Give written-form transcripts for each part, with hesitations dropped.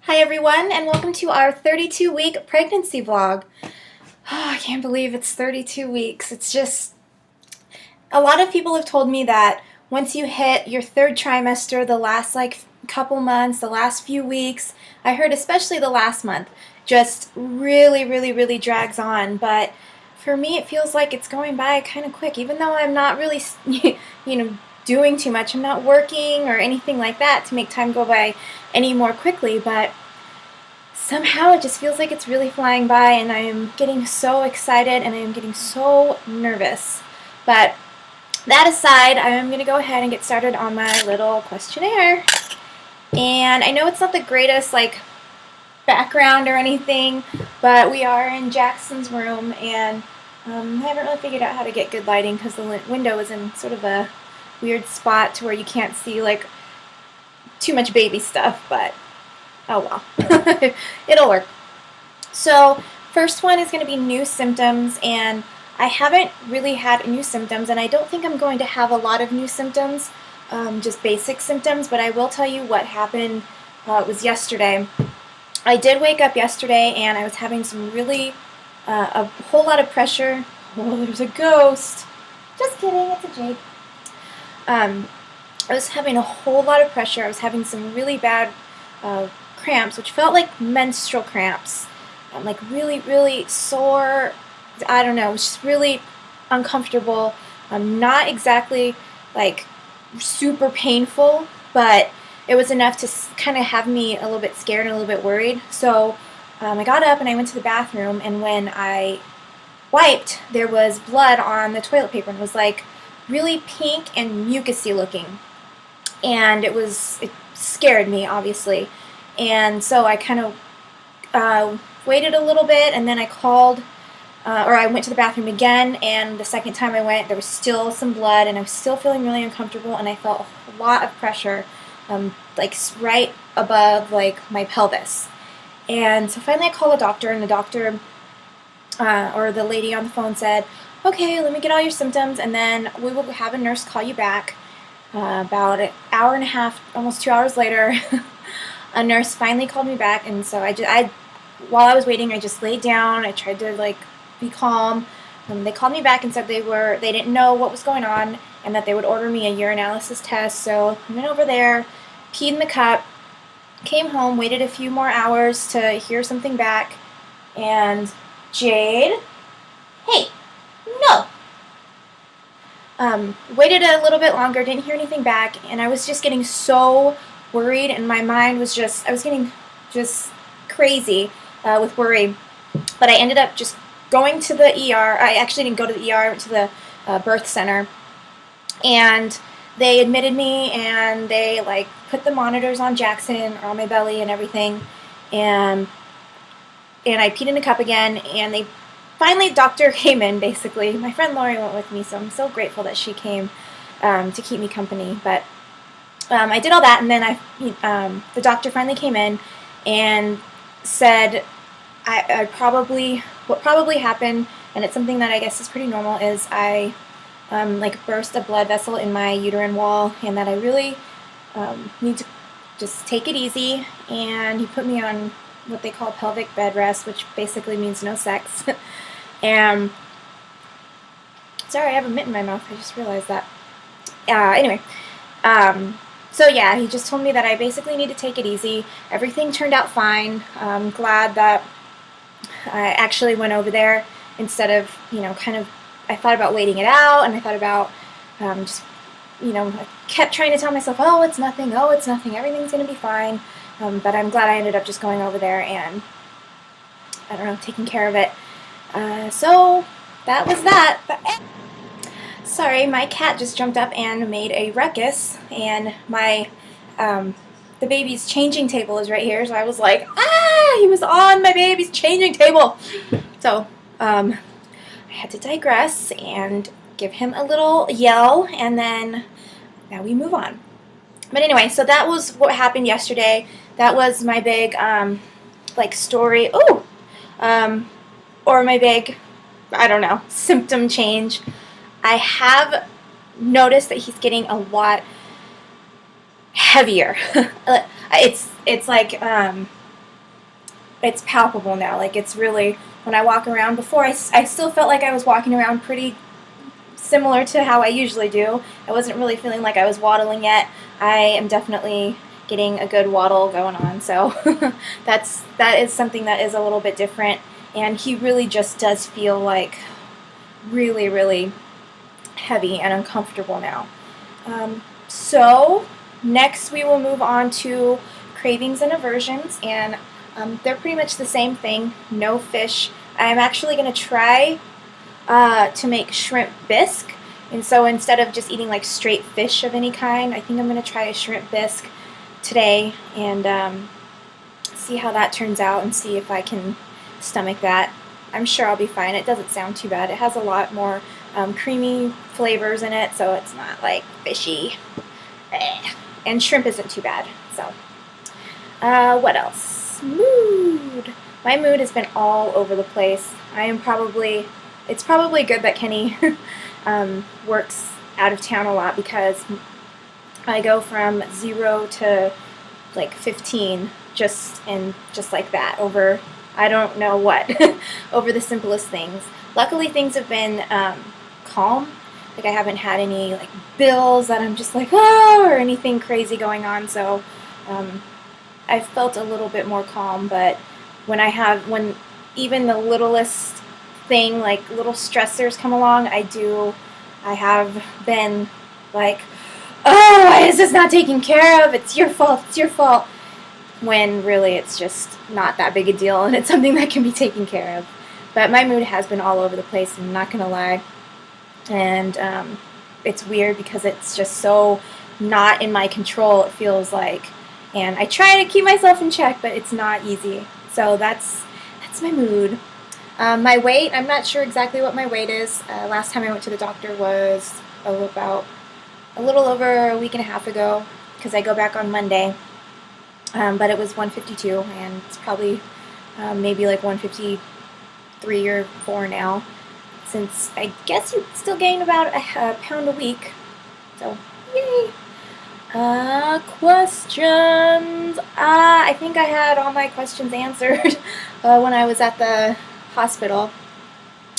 Hi everyone, and welcome to our 32-week pregnancy vlog. Oh, I can't believe it's 32 weeks. It's just, a lot of people have told me that once you hit your third trimester, the last couple months, the last few weeks, I heard especially the last month, just really drags on. But for me, it feels like it's going by kind of quick, even though I'm not really, doing too much. I'm not working or anything like that to make time go by any more quickly, but somehow it just feels like it's really flying by, and I am getting so excited and I am getting so nervous. But that aside, I am going to go ahead and get started on my little questionnaire. And I know it's not the greatest background or anything, but we are in Jackson's room, and I haven't really figured out how to get good lighting because the window is in sort of a weird spot to where you can't see too much baby stuff, but oh well. It'll work. So first one is going to be new symptoms, and I haven't really had new symptoms, and I don't think I'm going to have a lot of new symptoms, just basic symptoms, but I will tell you what happened. It was yesterday. I did wake up yesterday, and I was having some really, a whole lot of pressure. Oh, there's a ghost. Just kidding, it's a jade. I was having a whole lot of pressure. I was having some really bad cramps, which felt like menstrual cramps. Like really sore. I don't know, it was just really uncomfortable. Not exactly like super painful, but it was enough to kind of have me a little bit scared and a little bit worried. So I got up and I went to the bathroom, and when I wiped, there was blood on the toilet paper, and it was like really pink and mucusy looking. And it scared me, obviously. And so I kind of waited a little bit, and then I called, or I went to the bathroom again, and the second time I went, there was still some blood, and I was still feeling really uncomfortable, and I felt a lot of pressure, like right above my pelvis. And so finally I called a doctor, and the doctor, or the lady on the phone said, okay, let me get all your symptoms, and then we will have a nurse call you back. About an hour and a half, almost 2 hours later, a nurse finally called me back, and so while I was waiting, I just laid down. I tried to be calm. They called me back and said they didn't know what was going on, and that they would order me a urinalysis test. So I went over there, peed in the cup, came home, waited a few more hours to hear something back, and Jade, hey, no. Waited a little bit longer, didn't hear anything back, and I was just getting so worried, and my mind was I was getting just crazy with worry. But I ended up just going to the ER. I actually didn't go to the ER, I went to the birth center, and they admitted me, and they put the monitors on Jackson, or on my belly and everything, and I peed in a cup again, and finally, the doctor came in, basically. My friend Lori went with me, so I'm so grateful that she came to keep me company. But I did all that, and then the doctor finally came in and said what probably happened, and it's something that I guess is pretty normal, is I burst a blood vessel in my uterine wall, and that I really need to just take it easy. And he put me on what they call pelvic bed rest, which basically means no sex. And sorry, I have a mitt in my mouth. I just realized that. Anyway, so yeah, he just told me that I basically need to take it easy. Everything turned out fine. I'm glad that I actually went over there instead of, I thought about waiting it out, and I thought about I kept trying to tell myself, oh, it's nothing, everything's going to be fine. But I'm glad I ended up just going over there and, I don't know, taking care of it. So that was that. Sorry, my cat just jumped up and made a ruckus, and the baby's changing table is right here, so I was like, he was on my baby's changing table. So, I had to digress and give him a little yell, and then now we move on. But anyway, so that was what happened yesterday. That was my big, story. Ooh! Or my big, I don't know, symptom change. I have noticed that he's getting a lot heavier. It's like it's palpable now. Like, it's really, when I walk around, before I still felt like I was walking around pretty similar to how I usually do. I wasn't really feeling like I was waddling yet. I am definitely getting a good waddle going on. So that is something that is a little bit different. And he really just does feel like really, really heavy and uncomfortable now. So next we will move on to cravings and aversions, and they're pretty much the same thing. No fish. I'm actually going to try to make shrimp bisque. And so instead of just eating like straight fish of any kind, I think I'm going to try a shrimp bisque today and see how that turns out and see if I can stomach that. I'm sure I'll be fine. It doesn't sound too bad. It has a lot more creamy flavors in it, so it's not like fishy. And shrimp isn't too bad. So, what else? Mood. My mood has been all over the place. It's probably good that Kenny works out of town a lot, because I go from 0 to like 15 just like that over, I don't know what, over the simplest things. Luckily things have been calm. Like, I haven't had any like bills that I'm just like, oh, or anything crazy going on. So I've felt a little bit more calm. But when even the littlest thing, like little stressors come along, I have been like, oh, why is this not taken care of? It's your fault. It's your fault. When really it's just not that big a deal, and it's something that can be taken care of. But my mood has been all over the place, I'm not going to lie. And it's weird because it's just so not in my control, it feels like. And I try to keep myself in check, but it's not easy. So that's my mood. My weight, I'm not sure exactly what my weight is. Last time I went to the doctor was about a little over a week and a half ago, because I go back on Monday. But it was 152, and it's probably maybe like 153 or 4 now, since I guess you still gain about a pound a week. So, yay! Questions. I think I had all my questions answered when I was at the hospital.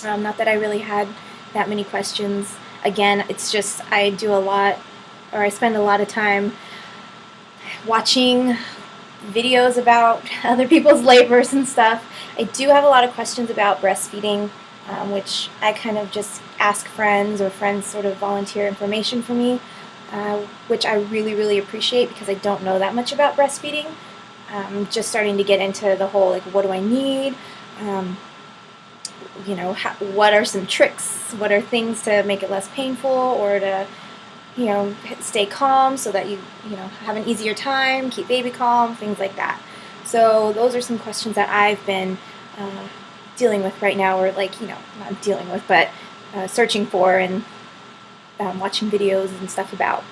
Not that I really had that many questions. Again, it's just I spend a lot of time watching videos about other people's labors and stuff. I do have a lot of questions about breastfeeding, which I kind of just ask friends, or friends sort of volunteer information for me, which I really, really appreciate, because I don't know that much about breastfeeding. I'm just starting to get into the whole, like, what do I need? What are some tricks? What are things to make it less painful, or to stay calm so that you have an easier time, keep baby calm, things like that. So those are some questions that I've been dealing with right now, or not dealing with, but searching for and watching videos and stuff about.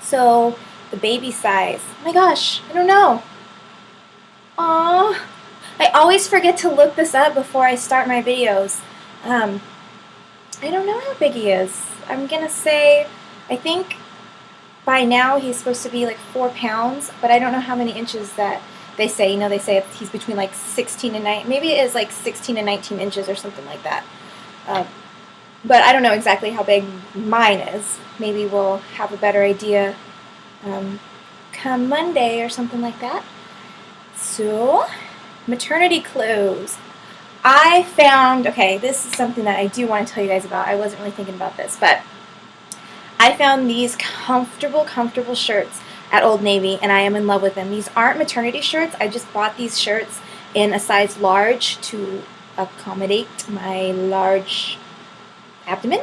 So the baby size, oh my gosh, I don't know. Aww. I always forget to look this up before I start my videos. I don't know how big he is. I'm gonna say, I think by now he's supposed to be like 4 pounds, but I don't know how many inches that they say. They say he's between like 16 and 19. Maybe it is like 16 and 19 inches or something like that. But I don't know exactly how big mine is. Maybe we'll have a better idea come Monday or something like that. So, maternity clothes. I found, okay, this is something that I do want to tell you guys about. I wasn't really thinking about this, but I found these comfortable shirts at Old Navy, and I am in love with them. These aren't maternity shirts. I just bought these shirts in a size large to accommodate my large abdomen.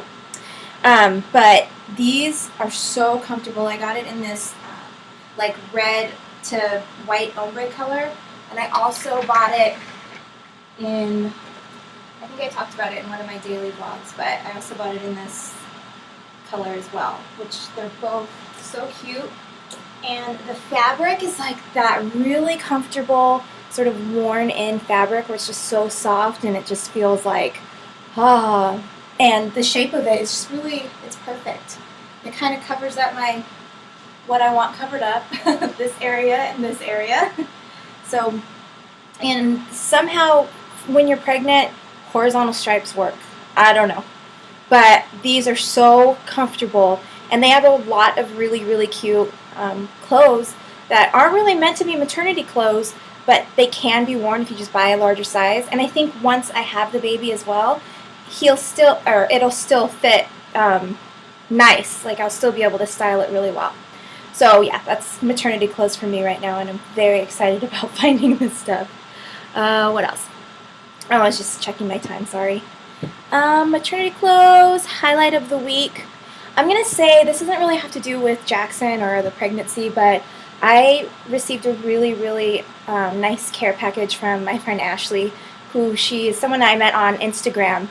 But these are so comfortable. I got it in this like red to white ombre color, and I also bought it in, I think I talked about it in one of my daily vlogs, but I also bought it in this color as well, which they're both so cute. And the fabric is like that really comfortable, sort of worn in fabric, where it's just so soft and it just feels like, and the shape of it is just really, it's perfect. It kind of covers up what I want covered up, this area and this area. So And somehow when you're pregnant, horizontal stripes work. I don't know. But these are so comfortable, and they have a lot of really, really cute clothes that aren't really meant to be maternity clothes, but they can be worn if you just buy a larger size. And I think once I have the baby as well, it'll still fit nice. Like, I'll still be able to style it really well. So yeah, that's maternity clothes for me right now, and I'm very excited about finding this stuff. What else? Oh, I was just checking my time, sorry. Maternity clothes, highlight of the week. I'm going to say this doesn't really have to do with Jackson or the pregnancy, but I received a really, really nice care package from my friend Ashley, who she is someone I met on Instagram.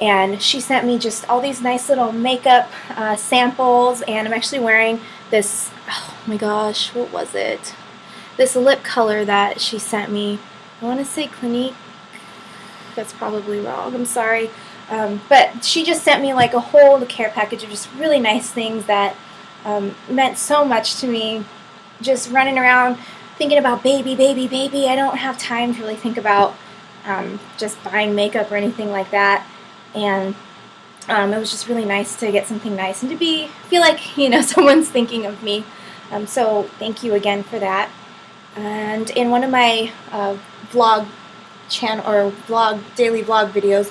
And she sent me just all these nice little makeup samples, and I'm actually wearing this, oh my gosh, what was it? This lip color that she sent me. I want to say Clinique. That's probably wrong, I'm sorry. But she just sent me like a whole care package of just really nice things that meant so much to me. Just running around thinking about baby, baby, baby. I don't have time to really think about just buying makeup or anything like that. And it was just really nice to get something nice and to feel like, someone's thinking of me. So thank you again for that. And in one of my daily vlog videos,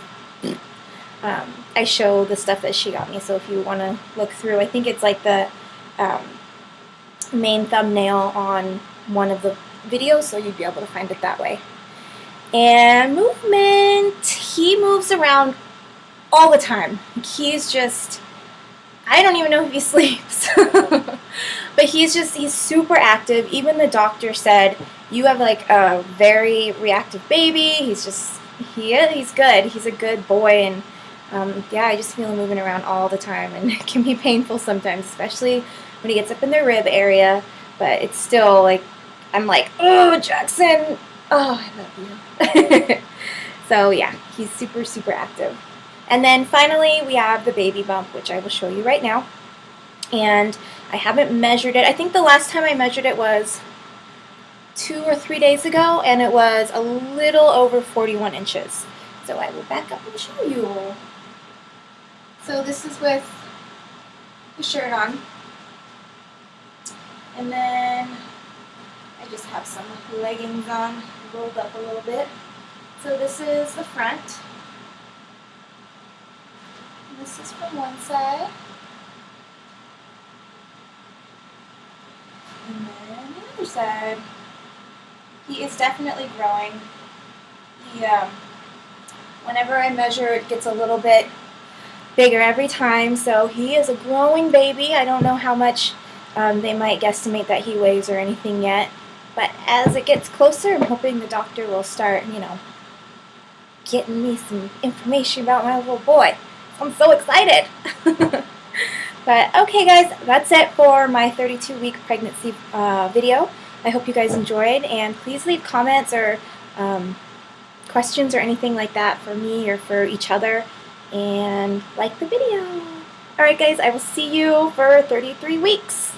I show the stuff that she got me. So if you want to look through, I think it's like the main thumbnail on one of the videos, so you'd be able to find it that way. And movement. He moves around all the time. He's just, I don't even know if he sleeps. But he's super active. Even the doctor said, you have like a very reactive baby. He's good. He's a good boy. And yeah, I just feel him moving around all the time. And it can be painful sometimes, especially when he gets up in the rib area. But it's still like, I'm like, oh, Jackson. Oh, I love you. So yeah, he's super, super active. And then finally, we have the baby bump, which I will show you right now. And I haven't measured it. I think the last time I measured it was 2 or 3 days ago, and it was a little over 41 inches. So I will back up and show you. So this is with the shirt on. And then I just have some leggings on, rolled up a little bit. So this is the front. This is from one side, and then the other side. He is definitely growing. Whenever I measure, it gets a little bit bigger every time, so he is a growing baby. I don't know how much they might guesstimate that he weighs or anything yet, but as it gets closer, I'm hoping the doctor will start, getting me some information about my little boy. I'm so excited. But okay guys, that's it for my 32-week pregnancy video. I hope you guys enjoyed, and please leave comments or questions or anything like that for me or for each other, and like the video. Alright guys, I will see you for 33 weeks.